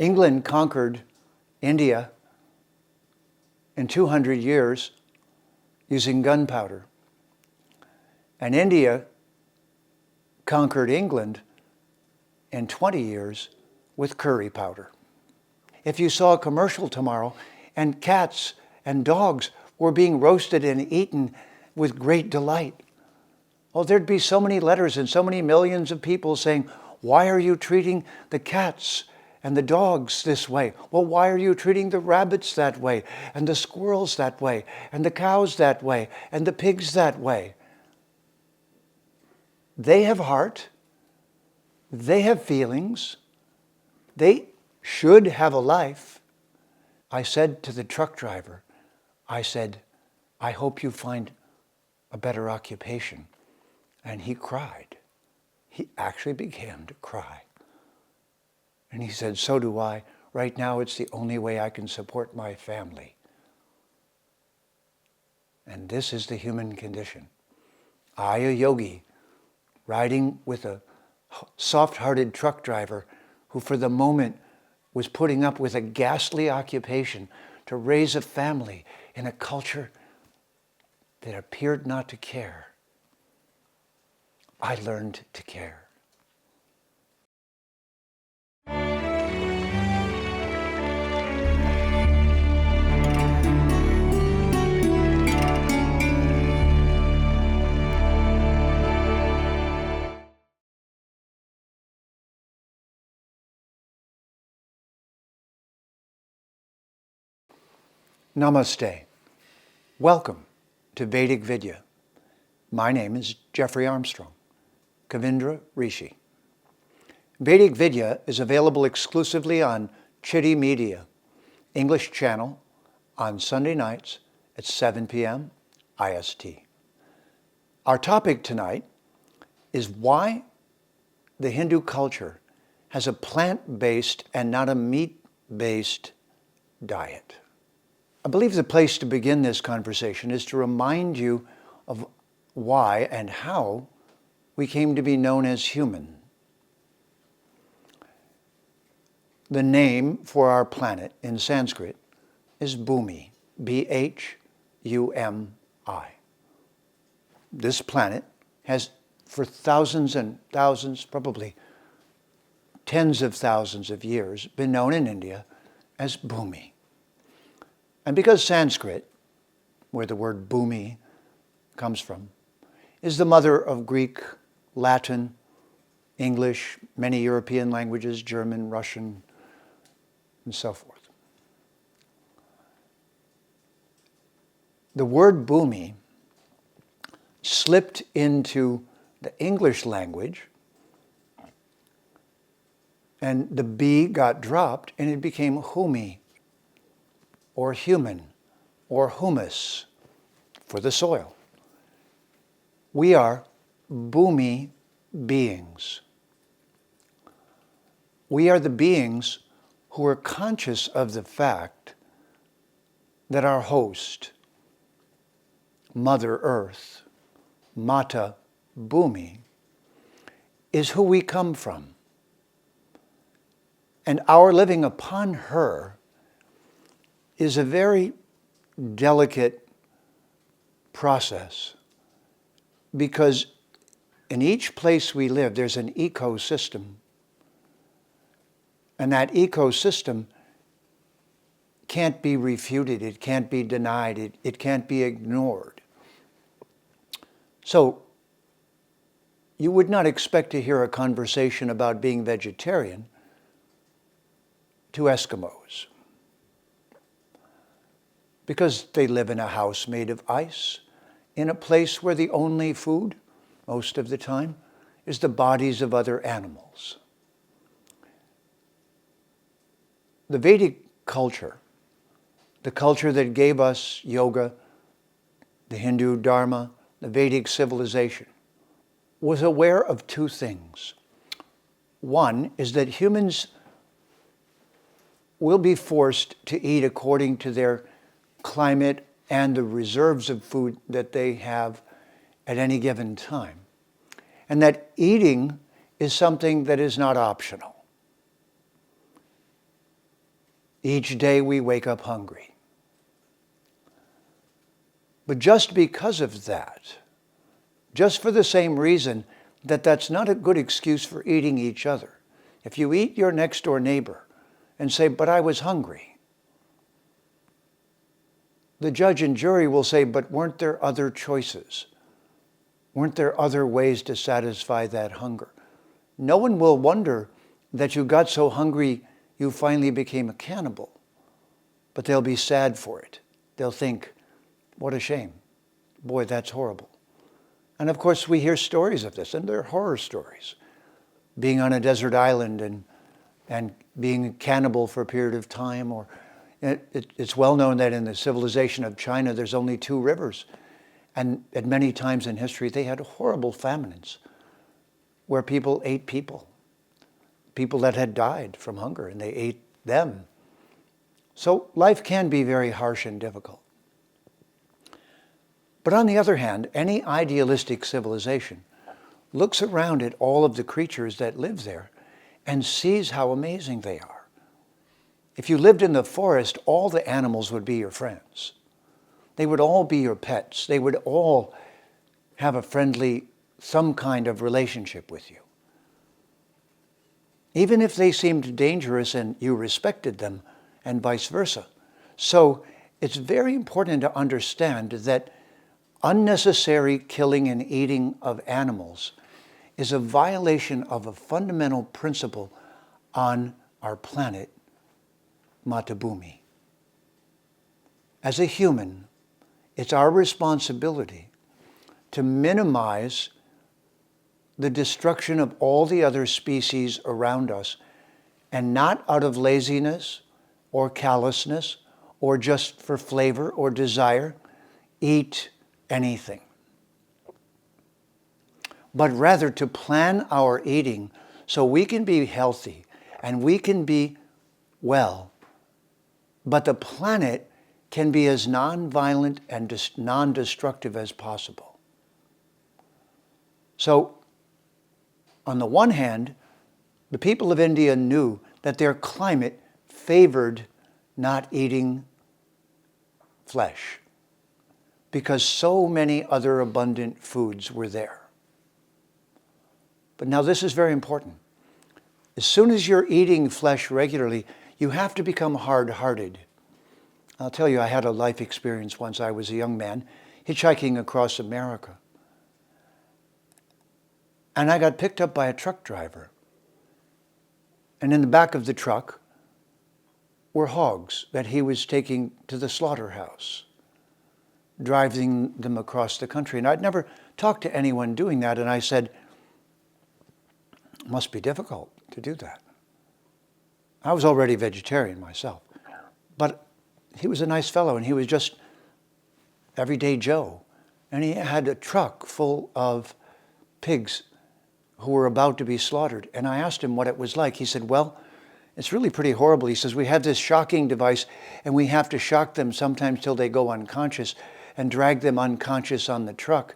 England conquered India in 200 years using gunpowder. And India conquered England in 20 years with curry powder. If you saw a commercial tomorrow and cats and dogs were being roasted and eaten with great delight, oh, there'd be so many letters and so many millions of people saying, why are you treating the cats and the dogs this way? Well, why are you treating the rabbits that way, and the squirrels that way, and the cows that way, and the pigs that way? They have heart. They have feelings. They should have a life. I said to the truck driver, I said, I hope you find a better occupation. And he cried. He actually began to cry. And he said, so do I. Right now it's the only way I can support my family. And this is the human condition. I, a yogi, riding with a soft-hearted truck driver who for the moment was putting up with a ghastly occupation to raise a family in a culture that appeared not to care. I learned to care. Namaste. Welcome to Vedic Vidya. My name is Jeffrey Armstrong, Kavindra Rishi. Vedic Vidya is available exclusively on Citti Media, English channel, on Sunday nights at 7 p.m. IST. Our topic tonight is why the Hindu culture has a plant-based and not a meat-based diet. I believe the place to begin this conversation is to remind you of why and how we came to be known as human. The name for our planet in Sanskrit is Bhumi, B-H-U-M-I. This planet has, for thousands and thousands, probably tens of thousands of years, been known in India as Bhumi. And because Sanskrit, where the word Bhumi comes from, is the mother of Greek, Latin, English, many European languages, German, Russian, and so forth. The word Bhumi slipped into the English language, and the B got dropped, and it became humi, or human, or humus, for the soil. We are Bhumi beings. We are the beings who are conscious of the fact that our host, Mother Earth, Mata Bhumi, is who we come from. And our living upon her is a very delicate process, because in each place we live, there's an ecosystem. And that ecosystem can't be refuted, it can't be denied, it can't be ignored. So, you would not expect to hear a conversation about being vegetarian to Eskimos, because they live in a house made of ice, in a place where the only food, most of the time, is the bodies of other animals. The Vedic culture, the culture that gave us yoga, the Hindu Dharma, the Vedic civilization, was aware of two things. One is that humans will be forced to eat according to their climate and the reserves of food that they have at any given time. And that eating is something that is not optional. Each day we wake up hungry. But just because of that, just for the same reason that that's not a good excuse for eating each other. If you eat your next door neighbor and say, but I was hungry, the judge and jury will say, but weren't there other choices? Weren't there other ways to satisfy that hunger? No one will wonder that you got so hungry you finally became a cannibal, but they'll be sad for it. They'll think, what a shame. Boy, that's horrible. And of course, we hear stories of this, and they're horror stories. Being on a desert island and being a cannibal for a period of time. Or it's well known that in the civilization of China, there's only 2 rivers. And at many times in history, they had horrible famines where people ate people that had died from hunger, and they ate them. So life can be very harsh and difficult. But on the other hand, any idealistic civilization looks around at all of the creatures that live there and sees how amazing they are. If you lived in the forest, all the animals would be your friends. They would all be your pets. They would all have a friendly, some kind of relationship with you. Even if they seemed dangerous and you respected them, and vice versa. So it's very important to understand that unnecessary killing and eating of animals is a violation of a fundamental principle on our planet, Matabhumi. As a human, it's our responsibility to minimize the destruction of all the other species around us, and not out of laziness or callousness or just for flavor or desire, eat anything. But rather to plan our eating so we can be healthy and we can be well, but the planet can be as non-violent and non-destructive as possible. So, on the one hand, the people of India knew that their climate favored not eating flesh because so many other abundant foods were there. But now this is very important. As soon as you're eating flesh regularly, you have to become hard-hearted. I'll tell you, I had a life experience once. I was a young man hitchhiking across America. And I got picked up by a truck driver. And in the back of the truck were hogs that he was taking to the slaughterhouse, driving them across the country. And I'd never talked to anyone doing that. And I said, it must be difficult to do that. I was already vegetarian myself. But he was a nice fellow, and he was just everyday Joe. And he had a truck full of pigs who were about to be slaughtered. And I asked him what it was like. He said, well, it's really pretty horrible. He says, we have this shocking device, and we have to shock them sometimes till they go unconscious and drag them unconscious on the truck.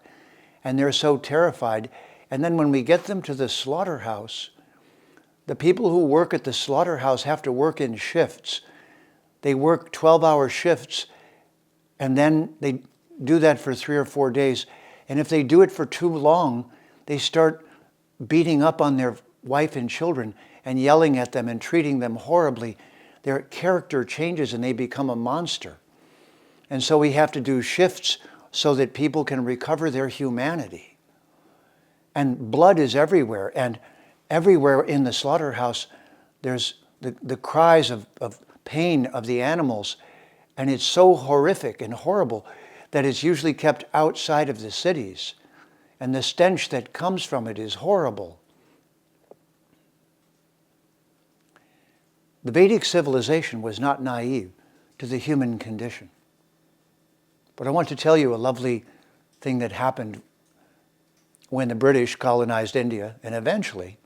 And they're so terrified. And then when we get them to the slaughterhouse, the people who work at the slaughterhouse have to work in shifts. They work 12-hour shifts, and then they do that for 3 or 4 days. And if they do it for too long, they start beating up on their wife and children and yelling at them and treating them horribly. Their character changes and they become a monster. And so we have to do shifts so that people can recover their humanity. And blood is everywhere. And everywhere in the slaughterhouse, there's the cries of pain of the animals. And it's so horrific and horrible that it's usually kept outside of the cities. And the stench that comes from it is horrible. The Vedic civilization was not naive to the human condition. But I want to tell you a lovely thing that happened when the British colonized India, and eventually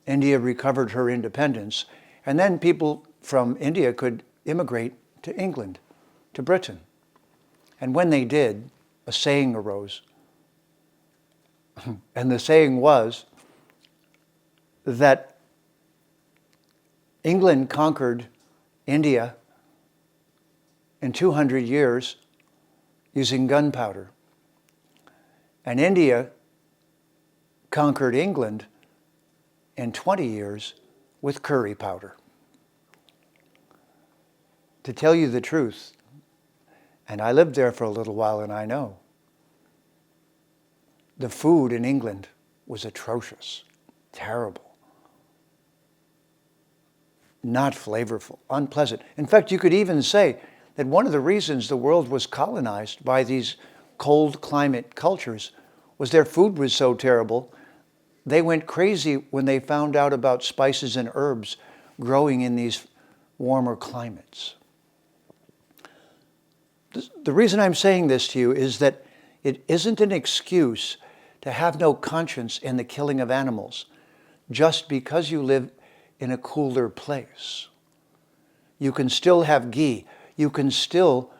India recovered her independence, and then people from India could immigrate to England, to Britain. And when they did, a saying arose. And the saying was that England conquered India in 200 years using gunpowder. And India conquered England in 20 years with curry powder. To tell you the truth, and I lived there for a little while and I know, the food in England was atrocious, terrible, not flavorful, unpleasant. In fact, you could even say that one of the reasons the world was colonized by these cold climate cultures was their food was so terrible. They went crazy when they found out about spices and herbs growing in these warmer climates. The reason I'm saying this to you is that it isn't an excuse to have no conscience in the killing of animals just because you live in a cooler place. You can still have ghee. You can still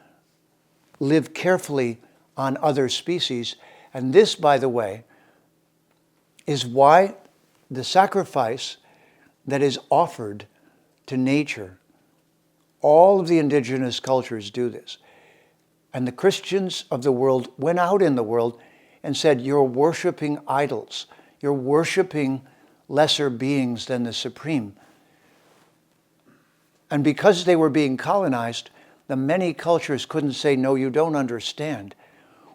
live carefully on other species. And this, by the way, is why the sacrifice that is offered to nature, all of the indigenous cultures do this. And the Christians of the world went out in the world and said, you're worshiping idols. You're worshiping lesser beings than the supreme. And because they were being colonized, the many cultures couldn't say, no, you don't understand.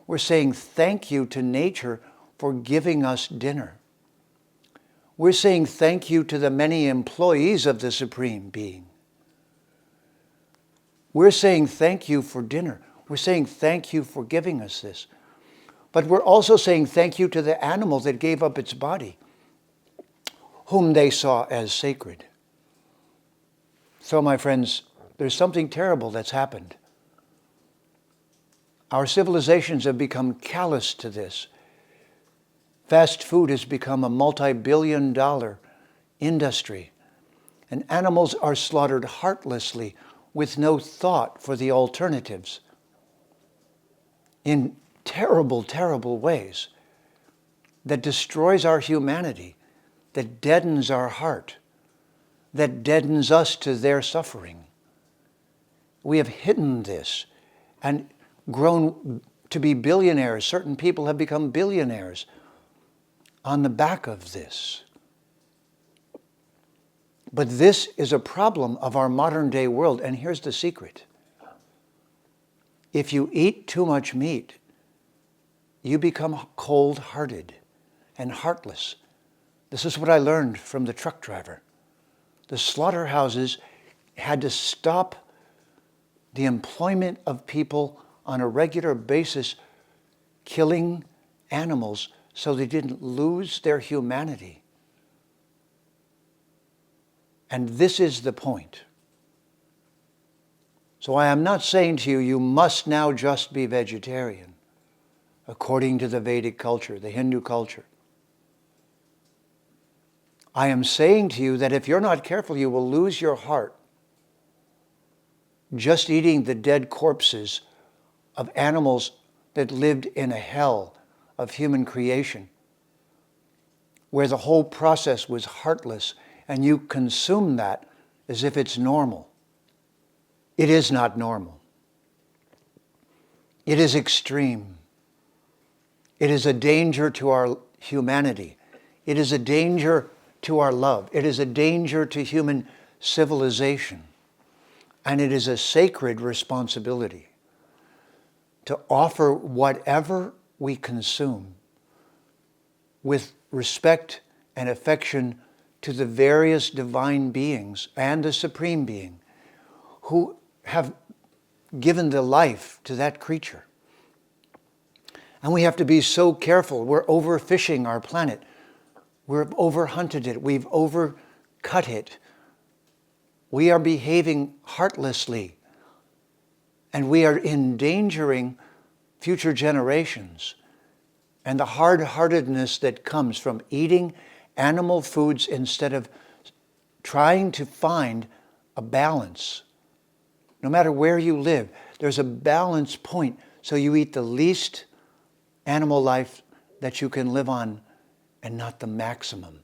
We're saying thank you to nature for giving us dinner. We're saying thank you to the many employees of the Supreme Being. We're saying thank you for dinner. We're saying thank you for giving us this. But we're also saying thank you to the animal that gave up its body, whom they saw as sacred. So, my friends, there's something terrible that's happened. Our civilizations have become callous to this. Fast food has become a multi-billion-dollar industry, and animals are slaughtered heartlessly with no thought for the alternatives in terrible, terrible ways that destroys our humanity, that deadens our heart, that deadens us to their suffering. We have hidden this and grown to be billionaires. Certain people have become billionaires on the back of this. But this is a problem of our modern day world, and here's the secret. If you eat too much meat, you become cold-hearted and heartless. This is what I learned from the truck driver. The slaughterhouses had to stop the employment of people on a regular basis killing animals so they didn't lose their humanity. And this is the point. So I am not saying to you, you must now just be vegetarian, according to the Vedic culture, the Hindu culture. I am saying to you that if you're not careful, you will lose your heart just eating the dead corpses of animals that lived in a hell of human creation, where the whole process was heartless, and you consume that as if it's normal. It is not normal. It is extreme. It is a danger to our humanity. It is a danger to our love. It is a danger to human civilization. And it is a sacred responsibility to offer whatever we consume with respect and affection to the various divine beings and the Supreme Being who have given the life to that creature. And we have to be so careful. We're overfishing our planet. We've overhunted it. We've overcut it. We are behaving heartlessly. And we are endangering future generations. And the hard-heartedness that comes from eating animal foods instead of trying to find a balance. No matter where you live, there's a balance point. So you eat the least animal life that you can live on and not the maximum.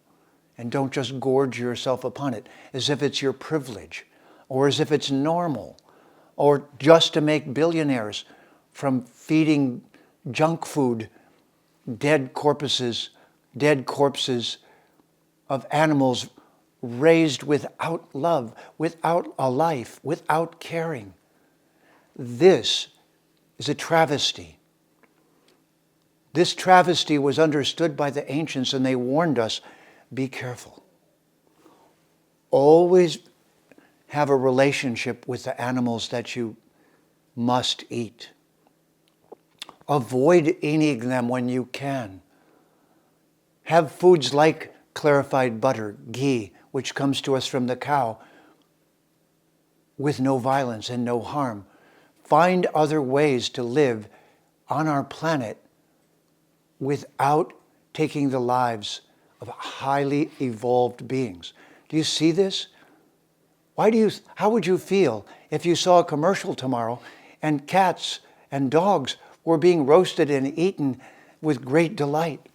and don't just gorge yourself upon it as if it's your privilege or as if it's normal or just to make billionaires from feeding junk food, dead corpses of animals raised without love, without a life, without caring. This is a travesty. This travesty was understood by the ancients, and they warned us, be careful. Always have a relationship with the animals that you must eat. Avoid eating them when you can. Have foods like clarified butter, ghee, which comes to us from the cow, with no violence and no harm. Find other ways to live on our planet without taking the lives of highly evolved beings. Do you see this? How would you feel if you saw a commercial tomorrow and cats and dogs were being roasted and eaten with great delight?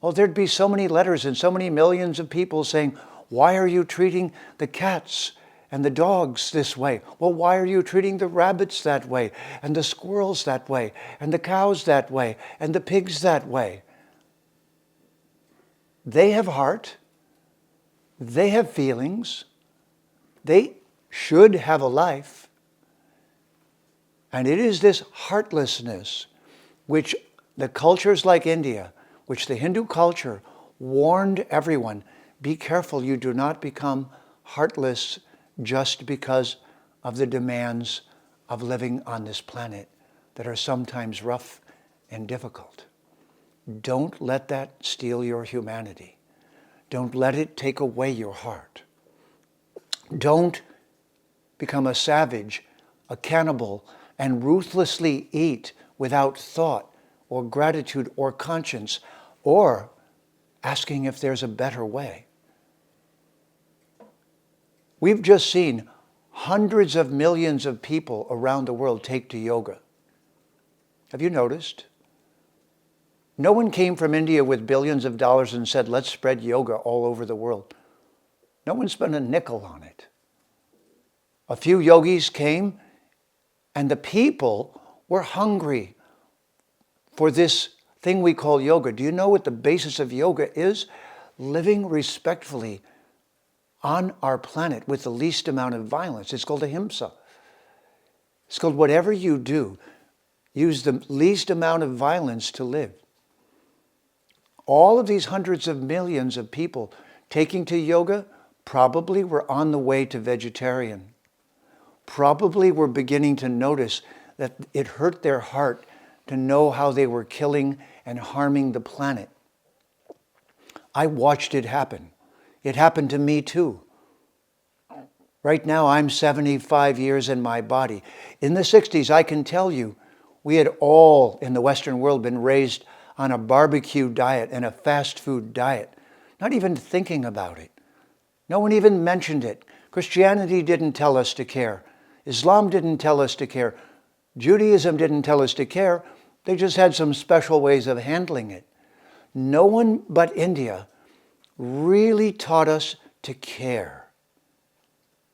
Oh, there'd be so many letters and so many millions of people saying, why are you treating the cats and the dogs this way? Well, why are you treating the rabbits that way, and the squirrels that way, and the cows that way, and the pigs that way? They have heart. They have feelings. They should have a life. And it is this heartlessness which the cultures like India, which the Hindu culture warned everyone, be careful you do not become heartless just because of the demands of living on this planet that are sometimes rough and difficult. Don't let that steal your humanity. Don't let it take away your heart. Don't become a savage, a cannibal, and ruthlessly eat without thought or gratitude or conscience or asking if there's a better way. We've just seen hundreds of millions of people around the world take to yoga. Have you noticed? No one came from India with billions of dollars and said, let's spread yoga all over the world. No one spent a nickel on it. A few yogis came, and the people were hungry for this thing we call yoga. Do you know what the basis of yoga is? Living respectfully on our planet with the least amount of violence. It's called ahimsa. It's called whatever you do, use the least amount of violence to live. All of these hundreds of millions of people taking to yoga probably were on the way to vegetarian. Probably were beginning to notice that it hurt their heart to know how they were killing and harming the planet. I watched it happen. It happened to me too. Right now I'm 75 years in my body. In the 60s, I can tell you, we had all in the Western world been raised on a barbecue diet and a fast food diet, not even thinking about it. No one even mentioned it. Christianity didn't tell us to care. Islam didn't tell us to care. Judaism didn't tell us to care. They just had some special ways of handling it. No one but India really taught us to care.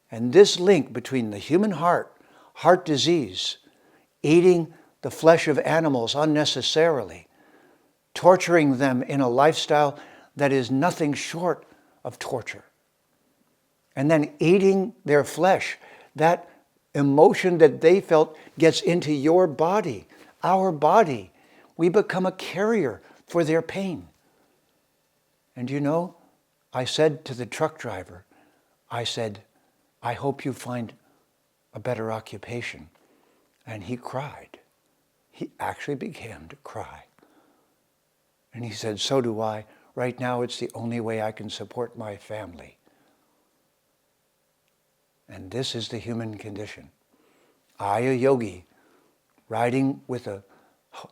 And this link between the human heart, heart disease, eating the flesh of animals unnecessarily, torturing them in a lifestyle that is nothing short of torture, and then eating their flesh, that emotion that they felt gets into your body, our body. We become a carrier for their pain. And you know, I said to the truck driver, I said, I hope you find a better occupation. And he cried. He actually began to cry. And he said, so do I. Right now it's the only way I can support my family. And this is the human condition. I, a yogi, riding with a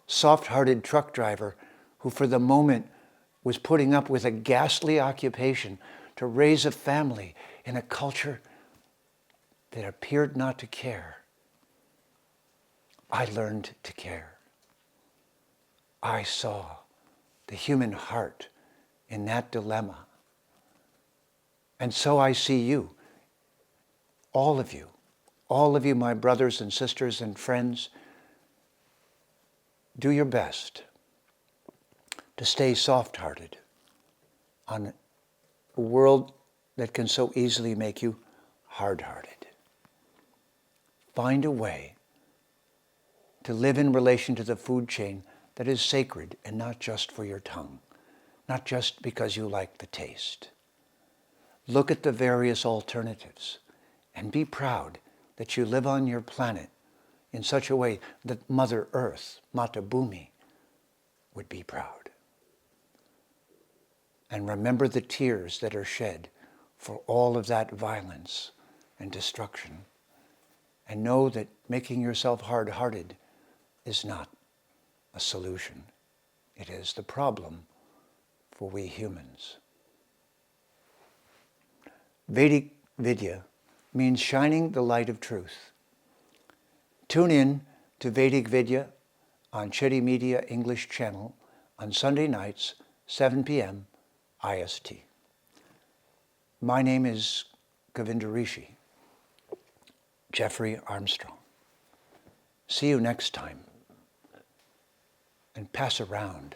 soft-hearted truck driver who for the moment was putting up with a ghastly occupation to raise a family in a culture that appeared not to care. I learned to care. I saw the human heart in that dilemma. And so I see you, all of you, my brothers and sisters and friends. Do your best to stay soft-hearted on a world that can so easily make you hard-hearted. Find a way to live in relation to the food chain that is sacred and not just for your tongue, not just because you like the taste. Look at the various alternatives and be proud that you live on your planet in such a way that Mother Earth, Mata Bhumi, would be proud. And remember the tears that are shed for all of that violence and destruction. And know that making yourself hard-hearted is not a solution. It is the problem for we humans. Vedic Vidya means shining the light of truth. Tune in to Vedic Vidya on Citti Media English channel on Sunday nights, 7 p.m. IST. My name is Govinda Rishi, Jeffrey Armstrong. See you next time, and pass around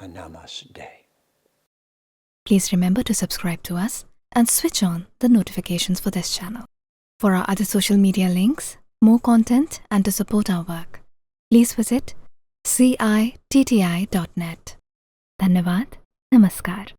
a namaste. Please remember to subscribe to us and switch on the notifications for this channel. For our other social media links, more content, and to support our work, please visit citti.net. Dhanyavad. Namaskar.